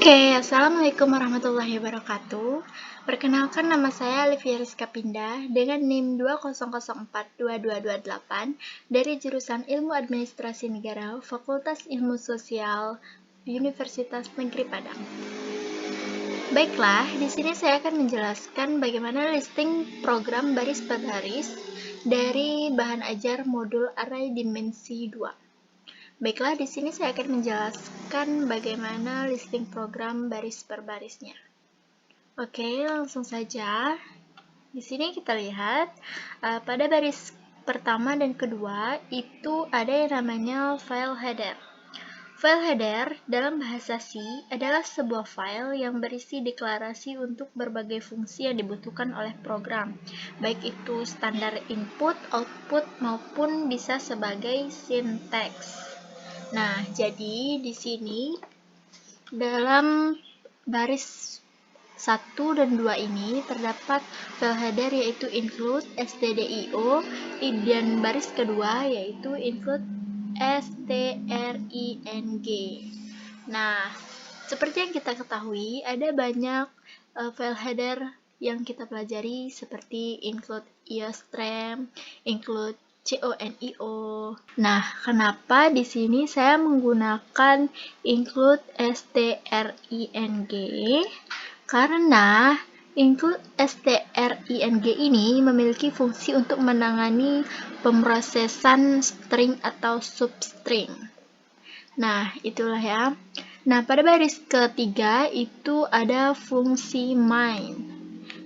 Oke, Assalamualaikum warahmatullahi wabarakatuh. Perkenalkan, nama saya Alivia Rizka Pindah dengan NIM 20042228 dari jurusan Ilmu Administrasi Negara, Fakultas Ilmu Sosial, Universitas Negeri Padang. Baiklah, di sini saya akan menjelaskan bagaimana listing program baris per baris dari bahan ajar modul array dimensi 2. Baiklah, di sini saya akan menjelaskan bagaimana listing program baris per barisnya. Oke, langsung saja. Di sini kita lihat pada baris pertama dan kedua itu ada yang namanya file header. File header dalam bahasa C adalah sebuah file yang berisi deklarasi untuk berbagai fungsi yang dibutuhkan oleh program, baik itu standar input, output, maupun bisa sebagai sinteks. Nah, jadi di sini dalam baris 1 dan 2 ini terdapat file header yaitu include stdio dan baris kedua yaitu include string. Nah, seperti yang kita ketahui ada banyak file header yang kita pelajari seperti include iostream, include conio. Nah, kenapa di sini saya menggunakan include string? Karena include string ini memiliki fungsi untuk menangani pemrosesan string atau substring. Nah, itulah ya. Nah, pada baris ketiga itu ada fungsi main.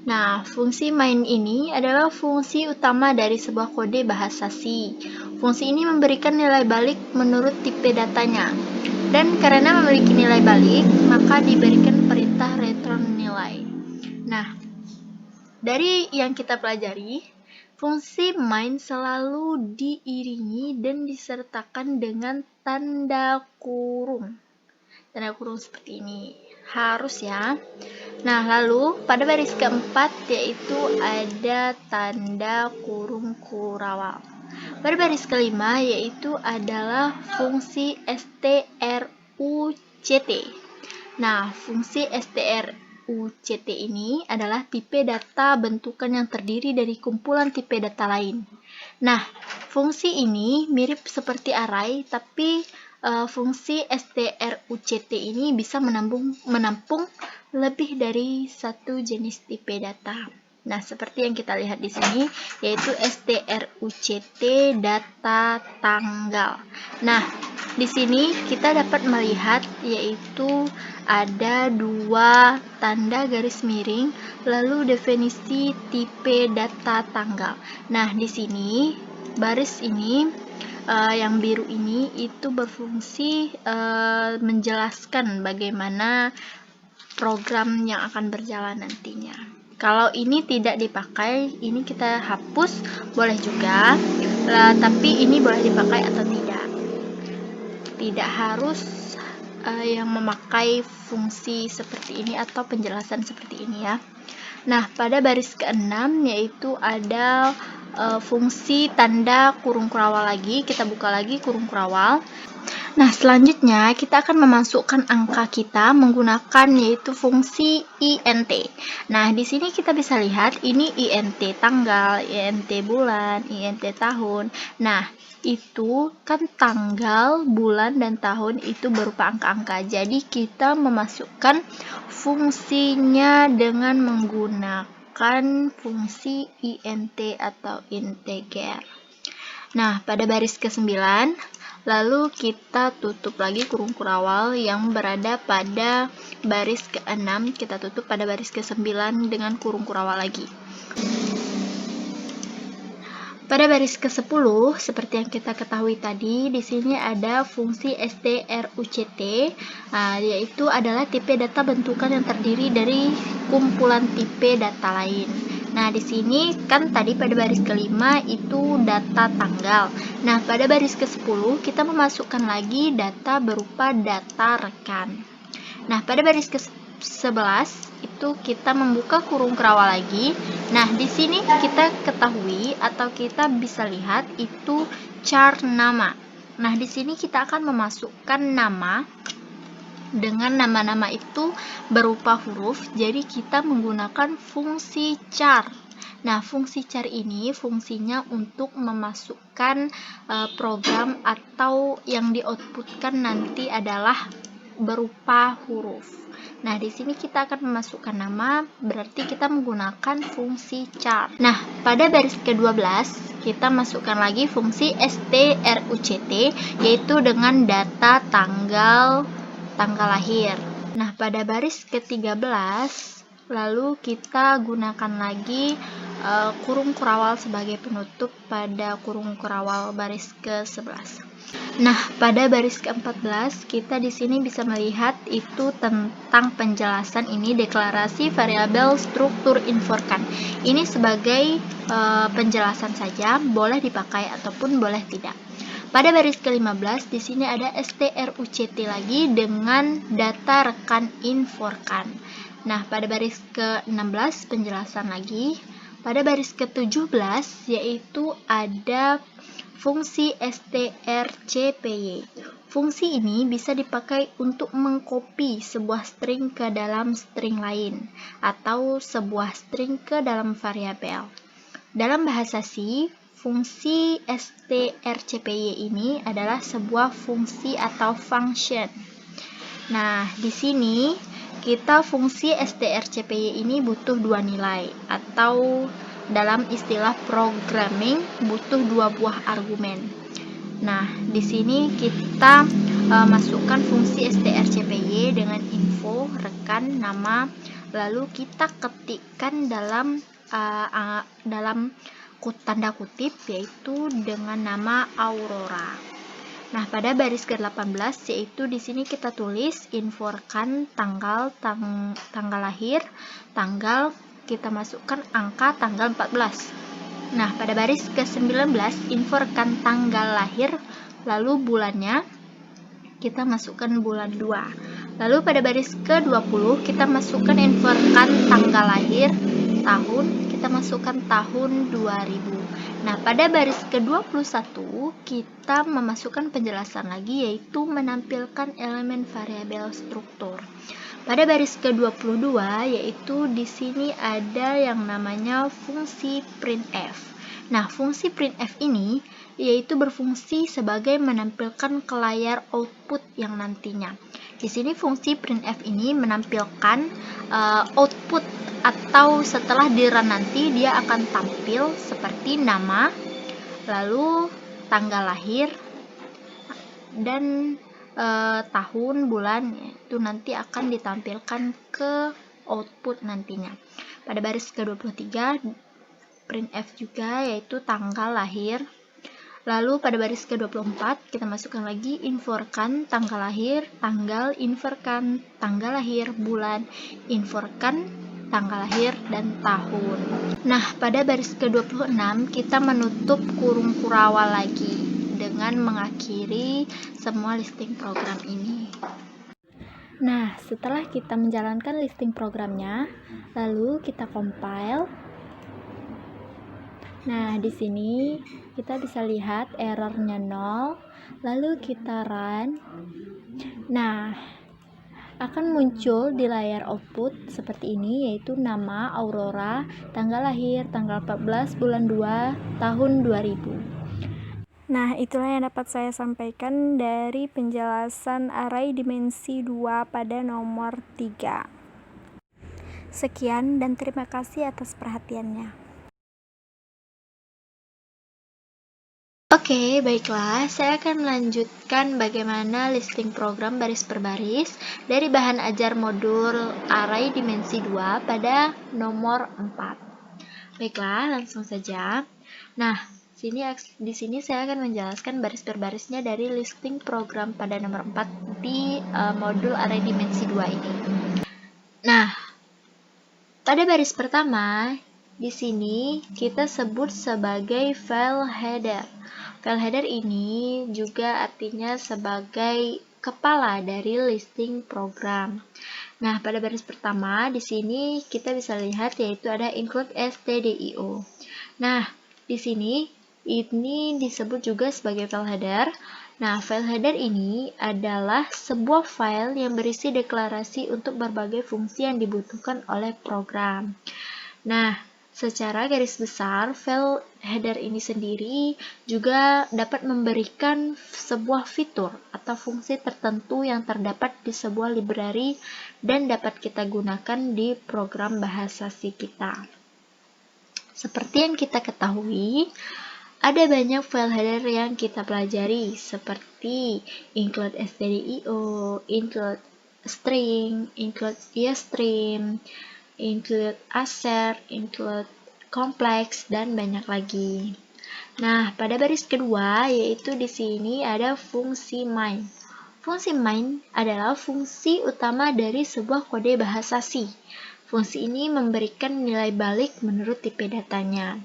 Nah, fungsi main ini adalah fungsi utama dari sebuah kode bahasa C. Fungsi ini memberikan nilai balik menurut tipe datanya. Dan karena memiliki nilai balik, maka diberikan perintah return nilai. Nah, dari yang kita pelajari, fungsi main selalu diiringi dan disertakan dengan tanda kurung. Tanda kurung seperti ini. Harus ya. Nah, lalu pada baris keempat yaitu ada tanda kurung kurawal. Pada baris kelima yaitu adalah fungsi struct. Nah, fungsi struct ini adalah tipe data bentukan yang terdiri dari kumpulan tipe data lain. Nah, fungsi ini mirip seperti array, tapi fungsi struct ini bisa menampung lebih dari satu jenis tipe data. Nah, seperti yang kita lihat di sini, yaitu struct data tanggal. Nah, di sini kita dapat melihat yaitu ada dua tanda garis miring, lalu definisi tipe data tanggal. Nah, di sini baris ini yang biru ini itu berfungsi menjelaskan bagaimana program yang akan berjalan nantinya. Kalau ini tidak dipakai, ini kita hapus, boleh juga, tapi ini boleh dipakai atau tidak. Tidak harus yang memakai fungsi seperti ini atau penjelasan seperti ini ya. Nah, pada baris ke-6 yaitu ada fungsi tanda kurung kurawal lagi. Kita buka lagi kurung kurawal. Nah, selanjutnya kita akan memasukkan angka kita menggunakan yaitu fungsi int. Nah, di sini kita bisa lihat ini int tanggal, int bulan, int tahun. Nah, itu kan tanggal, bulan, dan tahun itu berupa angka-angka. Jadi kita memasukkan fungsinya dengan menggunakan fungsi int atau integer. Nah, pada baris ke-9 lalu kita tutup lagi kurung kurawal yang berada pada baris ke-6, kita tutup pada baris ke-9 dengan kurung kurawal lagi. Pada baris ke-10, seperti yang kita ketahui tadi, di sini ada fungsi struct, yaitu adalah tipe data bentukan yang terdiri dari kumpulan tipe data lain. Nah, di sini kan tadi pada baris ke-5 itu data tanggal. Nah, pada baris ke-10 kita memasukkan lagi data berupa data rekan. Nah, pada baris ke-11 itu kita membuka kurung kurawal lagi. Nah, di sini kita ketahui atau kita bisa lihat itu char nama. Nah, di sini kita akan memasukkan nama dengan nama-nama itu berupa huruf, jadi kita menggunakan fungsi char. Nah, fungsi char ini fungsinya untuk memasukkan program atau yang di-outputkan nanti adalah berupa huruf. Nah, di sini kita akan memasukkan nama, berarti kita menggunakan fungsi char. Nah, pada baris ke-12 kita masukkan lagi fungsi struct, yaitu dengan data tanggal lahir. Nah, pada baris ke-13 lalu kita gunakan lagi kurung kurawal sebagai penutup pada kurung kurawal baris ke-11. Nah, pada baris ke-14 kita di sini bisa melihat itu tentang penjelasan ini deklarasi variabel struktur inforkan. Ini sebagai penjelasan saja, boleh dipakai ataupun boleh tidak. Pada baris ke-15 di sini ada struct lagi dengan data rekan inforkan. Nah, pada baris ke-16 penjelasan lagi. Pada baris ke-17 yaitu ada fungsi strcpy. Fungsi ini bisa dipakai untuk mengcopy sebuah string ke dalam string lain atau sebuah string ke dalam variabel. Dalam bahasa C, fungsi strcpy ini adalah sebuah fungsi atau function. Nah, di sini kita fungsi strcpy ini butuh dua nilai atau dalam istilah programming butuh dua buah argumen. Nah, di sini kita masukkan fungsi strcpy dengan info, rekan, nama, lalu kita ketikkan dalam tanda kutip yaitu dengan nama Aurora. Nah, pada baris ke-18 yaitu di sini kita tulis inforkan tanggal lahir, tanggal kita masukkan angka tanggal 14. Nah, pada baris ke-19 inforkan tanggal lahir lalu bulannya kita masukkan bulan 2. Lalu pada baris ke-20 kita masukkan inforkan tanggal lahir, tahun, kita masukkan tahun 2000. Nah, pada baris ke-21 kita memasukkan penjelasan lagi yaitu menampilkan elemen variabel struktur. Pada baris ke-22 yaitu di sini ada yang namanya fungsi printf. Nah, fungsi printf ini yaitu berfungsi sebagai menampilkan ke layar output yang nantinya. Di sini fungsi printf ini menampilkan output atau setelah di run nanti dia akan tampil seperti nama, lalu tanggal lahir dan tahun, bulan, itu nanti akan ditampilkan ke output nantinya. Pada baris ke-23 printf juga yaitu tanggal lahir. Lalu pada baris ke-24 kita masukkan lagi inforkan tanggal lahir, tanggal, inforkan tanggal lahir, bulan, inforkan tanggal lahir dan tahun. Nah, pada baris ke-26 kita menutup kurung kurawal lagi dengan mengakhiri semua listing program ini. Nah, setelah kita menjalankan listing programnya, lalu kita compile. Nah, di sini kita bisa lihat errornya 0, lalu kita run. Nah, akan muncul di layar output seperti ini, yaitu nama Aurora, tanggal lahir, tanggal 14 bulan 2 tahun 2000. Nah, itulah yang dapat saya sampaikan dari penjelasan array dimensi 2 pada nomor 3. Sekian dan terima kasih atas perhatiannya. Oke, baiklah, saya akan melanjutkan bagaimana listing program baris per baris dari bahan ajar modul array dimensi 2 pada nomor 4. Baiklah, langsung saja. Nah, di sini saya akan menjelaskan baris per barisnya dari listing program pada nomor 4 di modul array dimensi 2 ini. Nah, pada baris pertama, di sini kita sebut sebagai file header. File header ini juga artinya sebagai kepala dari listing program. Nah, pada baris pertama di sini kita bisa lihat yaitu ada include stdio. Nah, di sini ini disebut juga sebagai file header Nah, file header ini adalah sebuah file yang berisi deklarasi untuk berbagai fungsi yang dibutuhkan oleh program. Nah, secara garis besar, file header ini sendiri juga dapat memberikan sebuah fitur atau fungsi tertentu yang terdapat di sebuah library dan dapat kita gunakan di program bahasa C kita. Seperti yang kita ketahui, ada banyak file header yang kita pelajari seperti include stdio, include string, include iostream, include assert, include complex, dan banyak lagi. Nah, pada baris kedua yaitu di sini ada fungsi main. Fungsi main adalah fungsi utama dari sebuah kode bahasa C. Fungsi ini memberikan nilai balik menurut tipe datanya.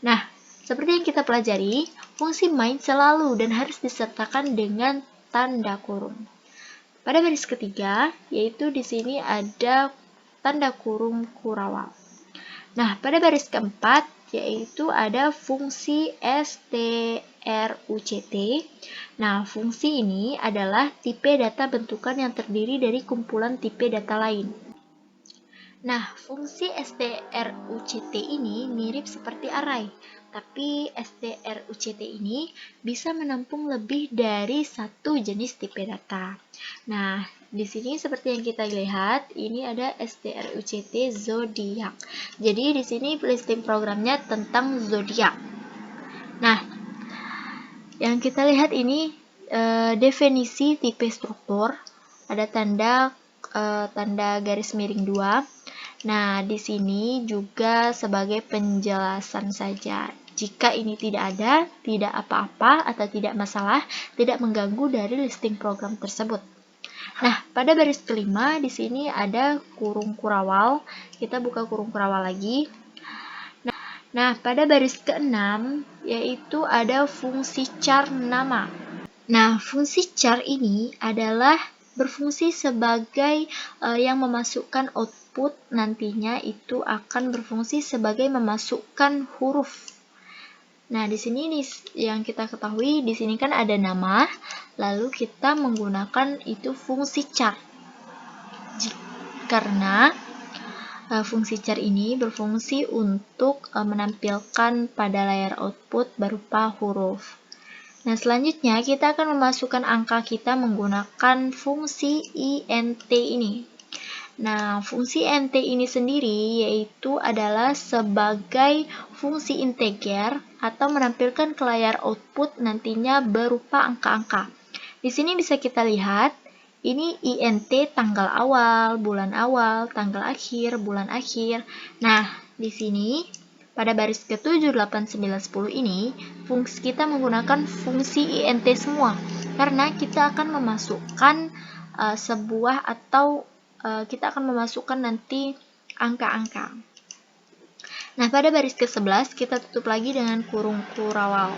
Nah, seperti yang kita pelajari, fungsi main selalu dan harus disertakan dengan tanda kurung. Pada baris ketiga, yaitu di sini ada tanda kurung kurawal. Nah, pada baris keempat, yaitu ada fungsi struct. Nah, fungsi ini adalah tipe data bentukan yang terdiri dari kumpulan tipe data lain. Nah, fungsi struct ini mirip seperti array, tapi struct ini bisa menampung lebih dari satu jenis tipe data. Nah, di sini seperti yang kita lihat, ini ada struct zodiac. Jadi di sini listing programnya tentang zodiak. Nah, yang kita lihat ini definisi tipe struktur, ada tanda garis miring 2. Nah, di sini juga sebagai penjelasan saja. Jika ini tidak ada, tidak apa-apa atau tidak masalah, tidak mengganggu dari listing program tersebut. Nah, pada baris kelima di sini ada kurung kurawal. Kita buka kurung kurawal lagi. Nah, pada baris keenam yaitu ada fungsi char nama. Nah, fungsi char ini adalah berfungsi sebagai yang memasukkan output, nantinya itu akan berfungsi sebagai memasukkan huruf. Nah, di sini yang kita ketahui di sini kan ada nama, lalu kita menggunakan itu fungsi char. Karena fungsi char ini berfungsi untuk menampilkan pada layar output berupa huruf. Nah, selanjutnya kita akan memasukkan angka kita menggunakan fungsi int ini. Nah, fungsi int ini sendiri yaitu adalah sebagai fungsi integer atau menampilkan ke layar output nantinya berupa angka-angka. Di sini bisa kita lihat, ini int tanggal awal, tanggal akhir, bulan akhir. Nah, di sini pada baris ke-7, 8, 9, 10 ini, kita menggunakan fungsi int semua, karena kita akan memasukkan sebuah atau kita akan memasukkan nanti angka-angka. Nah, pada baris ke-11, kita tutup lagi dengan kurung kurawal.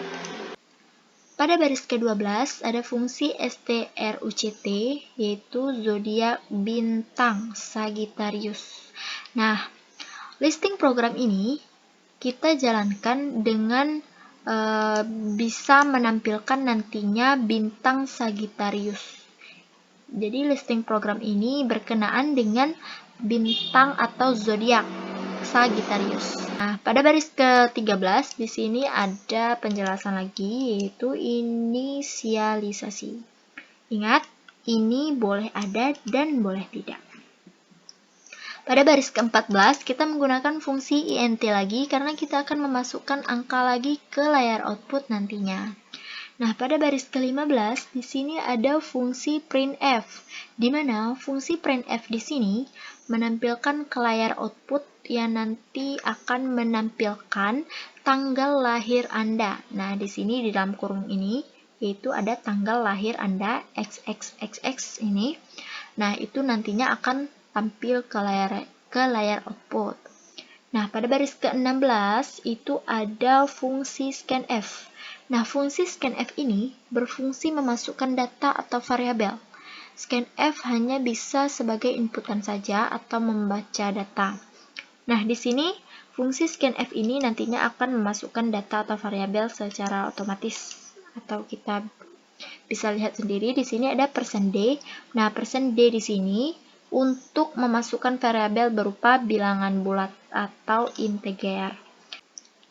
Pada baris ke-12, ada fungsi struct, yaitu zodiak bintang Sagittarius. Nah, listing program ini kita jalankan dengan bisa menampilkan nantinya bintang Sagittarius. Jadi listing program ini berkenaan dengan bintang atau zodiak Sagittarius. Nah, pada baris ke-13 di sini ada penjelasan lagi, yaitu inisialisasi. Ingat, ini boleh ada dan boleh tidak. Pada baris ke-14, kita menggunakan fungsi int lagi karena kita akan memasukkan angka lagi ke layar output nantinya. Nah, pada baris ke-15, di sini ada fungsi printf, di mana fungsi printf di sini menampilkan ke layar output yang nanti akan menampilkan tanggal lahir Anda. Nah, di sini di dalam kurung ini, yaitu ada tanggal lahir Anda, XXXX ini. Nah, itu nantinya akan tampil ke layar output. Nah, pada baris ke-16 itu ada fungsi scanf. Nah, fungsi scanf ini berfungsi memasukkan data atau variabel. Scanf hanya bisa sebagai inputan saja atau membaca data. Nah, di sini fungsi scanf ini nantinya akan memasukkan data atau variabel secara otomatis atau kita Bisa lihat sendiri di sini ada %d. Nah, %d di sini untuk memasukkan variabel berupa bilangan bulat atau integer.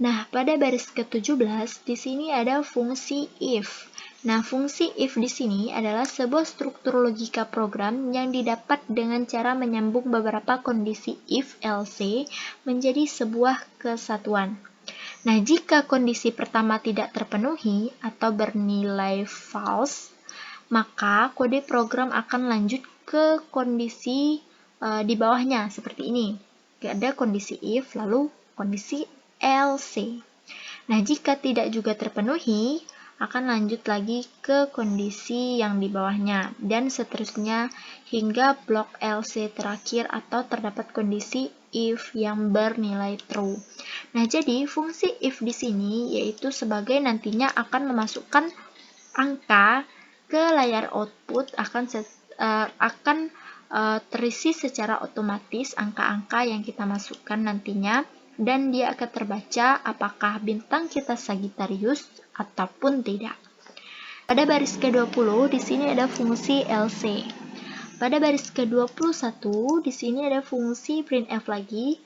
Nah, pada baris ke-17 di sini ada fungsi if. Nah, fungsi if di sini adalah sebuah struktur logika program yang didapat dengan cara menyambung beberapa kondisi if else menjadi sebuah kesatuan. Nah, jika kondisi pertama tidak terpenuhi atau bernilai false, maka kode program akan lanjut ke kondisi di bawahnya seperti ini. Ada kondisi if lalu kondisi else. Nah, jika tidak juga terpenuhi, akan lanjut lagi ke kondisi yang di bawahnya dan seterusnya hingga blok else terakhir atau terdapat kondisi if yang bernilai true. Nah, jadi fungsi if di sini yaitu sebagai nantinya akan memasukkan angka ke layar output akan terisi secara otomatis angka-angka yang kita masukkan nantinya, dan dia akan terbaca apakah bintang kita Sagittarius ataupun tidak. Pada baris ke-20 di sini ada fungsi else. Pada baris ke-21 di sini ada fungsi printf lagi.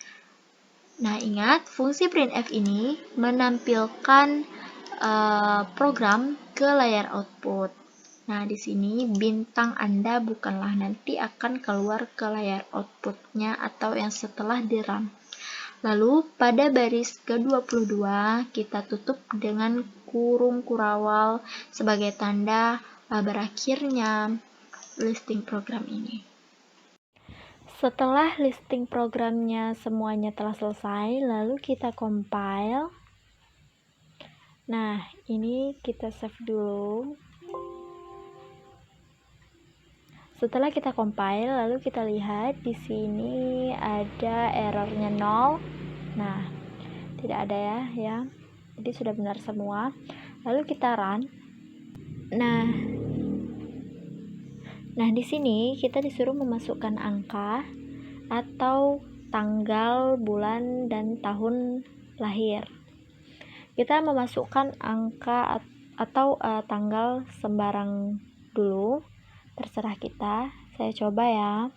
Nah, ingat fungsi printf ini menampilkan program ke layar output. Nah, di sini bintang Anda bukanlah nanti akan keluar ke layar outputnya atau yang setelah di RAM. Lalu pada baris ke-22 kita tutup dengan kurung kurawal sebagai tanda berakhirnya listing program ini. Setelah listing programnya semuanya telah selesai, lalu kita compile. Nah, ini kita save dulu. Setelah kita compile, lalu kita lihat di sini ada errornya 0. Nah, tidak ada ya. Jadi sudah benar semua. Lalu kita run. Nah, di sini kita disuruh memasukkan angka atau tanggal, bulan, dan tahun lahir. Kita memasukkan angka atau tanggal sembarang dulu, terserah kita. Saya coba ya.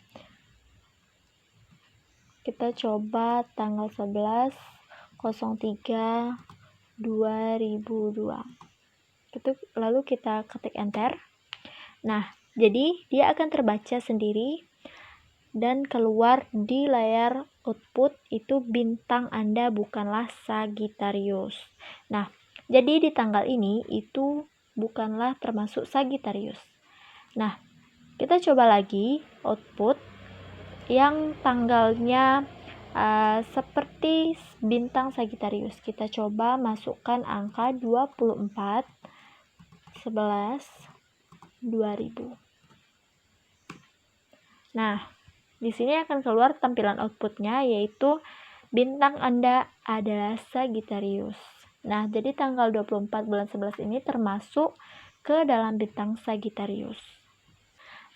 Kita coba tanggal 11/03/2002. Lalu kita ketik enter. Nah, jadi dia akan terbaca sendiri dan keluar di layar output itu bintang Anda bukanlah Sagittarius. Nah, jadi di tanggal ini itu bukanlah termasuk Sagittarius. Nah, kita coba lagi output yang tanggalnya seperti bintang Sagittarius. Kita coba masukkan angka 24/11/2000. Nah, di sini akan keluar tampilan outputnya yaitu bintang Anda adalah Sagittarius. Nah, jadi tanggal 24 bulan 11 ini termasuk ke dalam bintang Sagittarius.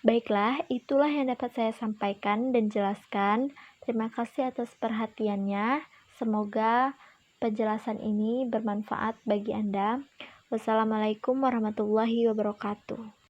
Baiklah, itulah yang dapat saya sampaikan dan jelaskan. Terima kasih atas perhatiannya. Semoga penjelasan ini bermanfaat bagi Anda. Wassalamualaikum warahmatullahi wabarakatuh.